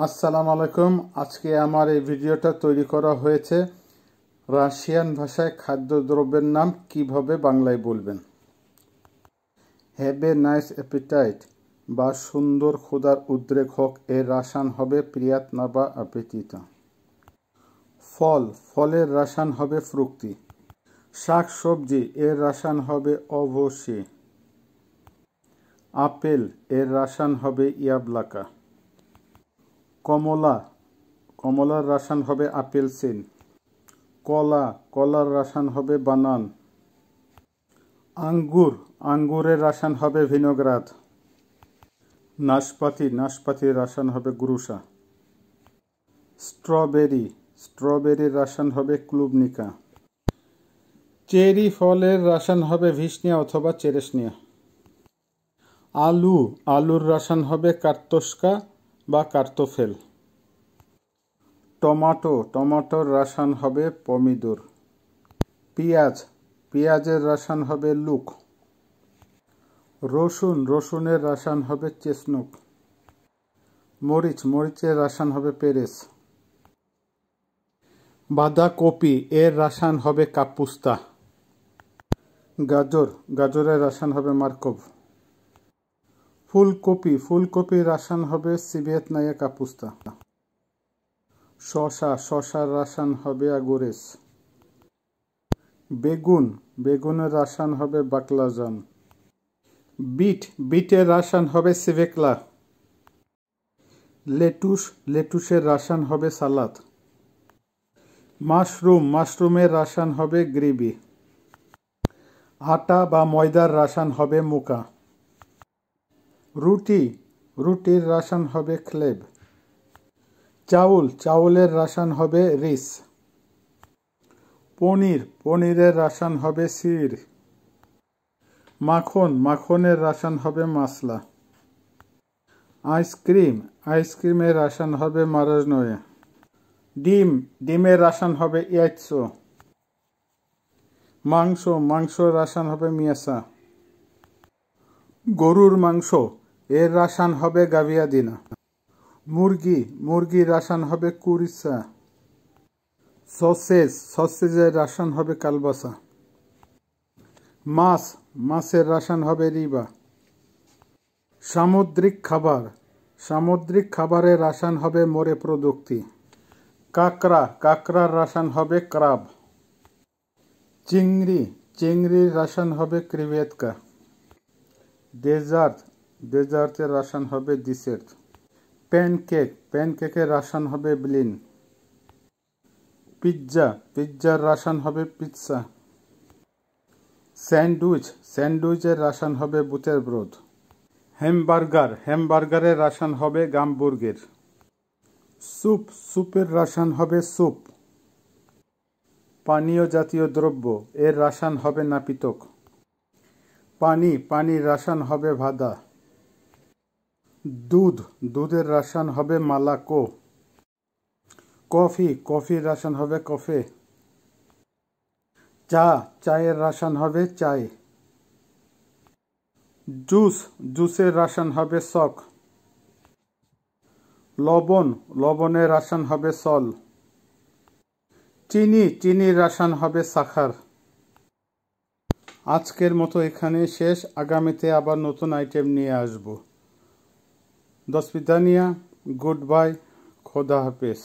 আসসালামু আলাইকুম। আজকে আমার এই ভিডিওটা তৈরি করা হয়েছে রাশিয়ান ভাষায় খাদ্যদ্রব্যের নাম কিভাবে বাংলায় বলবেন। হ্যাভ এ নাইস অ্যাপিটাইট বা সুন্দর ক্ষুধার উদ্রেক হোক এর রাসান হবে প্রিয়াতনা বা অ্যাপেটিটা। ফল, ফলের রাসান হবে ফ্রুক্তি। শাক সবজি এর রাসান হবে অভসি। আপেল এর রাসান হবে ইয়াবলাকা। কমলা, কমলার রাসান হবে আপেলসিন। কলা, কলার রাসান হবে বানান। আঙ্গুর, আঙ্গুরের রাসান হবে ভিনোগ্রাদ। নাশপাতি, নাশপাতির রাসান হবে গ্রুসা। স্ট্রবেরি, স্ট্রবেরির রাসান হবে ক্লুবনিকা। চেরি ফলের রাসান হবে ভিসনিয়া অথবা চেরেসনিয়া। আলু, আলুর রাসান হবে কার্তোস্কা বা কার্তোফেল। টমাটো, টমাটোর রাসান হবে পমিদোর। পেঁয়াজ, পেঁয়াজের রাসান হবে লুক। রসুন, রসুনের রাসান হবে চেসনুক। মরিচ, মরিচের রাসান হবে পেরেস। বাঁধাকপি এর রাসান হবে কাপুস্তা। গাজর, গাজরের রাসান হবে মার্কভ। ফুলকপি, ফুলকপির রাসান হবে সিভিয়েতনাইয়া কাপুস্তা। শশা, শশার রাসান হবে আগুরেস। বেগুন, বেগুনের রাসান হবে বাকলাজান। বিট, বিটের রাসান হবে সিভেকলা। লেটুস, লেটুসের রাসান হবে সালাদ। মাশরুম, মাশরুমের রাসান হবে গ্রেভি। আটা বা ময়দার রাসান হবে মুকা। রুটি, রুটির রাসান হবে খ্লেব। চাউল, চাউলের রাসান হবে রিস। পনির, পনিরের রাসান হবে সির। মাখন, মাখনের রাসান হবে মাসলা। আইসক্রিম, আইসক্রিমের রাসান হবে মারাজনোয়ে। ডিম, ডিমের রাসান হবে ইয়াইৎসো। মাংস, মাংসর রাসান হবে মিয়াসা। গরুর মাংস এর রাসান হবে গাভিয়াদিনা। মুরগি, মুরগির রাসান হবে কুরিসা। সসেজ, সসেজের রাসান হবে কালবাসা। মাছ, মাছের রাসান হবে রিবা। সামুদ্রিক খাবার, সামুদ্রিক খাবারের রাসান হবে মোরে প্রদুক্তি। কাঁকড়া, কাঁকড়ার রাসান হবে ক্রাব। চিংড়ি, চিংড়ির রাসান হবে ক্রিভেতকা। ডেজার্ট, ডেজার্টের রাসান হবে ডিসের্ট। প্যানকেক, প্যানকেকের রাসান হবে ব্লিন। পিৎজা, পিৎজার রাসান হবে পিৎজা। স্যান্ডউইচ, স্যান্ডউইচের রাসান হবে বুটেরব্রোড। হ্যামবার্গার, হ্যামবার্গারের রাসান হবে গামবুর্গের। স্যুপ, স্যুপের রাসান হবে স্যুপ। পানীয় জাতীয় দ্রব্য এর রাসান হবে নাপিতক। পানি, পানির রাসান হবে ভাদা। দুধ, দুধের রাসান হবে মালাকো। কফি, কফির রাসান হবে কফে। চা, চায়ের রাসান হবে চায়। জুস, জুসের রাসান হবে শক। লবণ, লবণের রাসান হবে সল। চিনি, চিনির রাসান হবে সাখার। আজকের মতো এখানে শেষ। আগামীতে আবার নতুন আইটেম নিয়ে আসব। দসপিদানিয়া, গুড বাই, খোদা হাফেজ।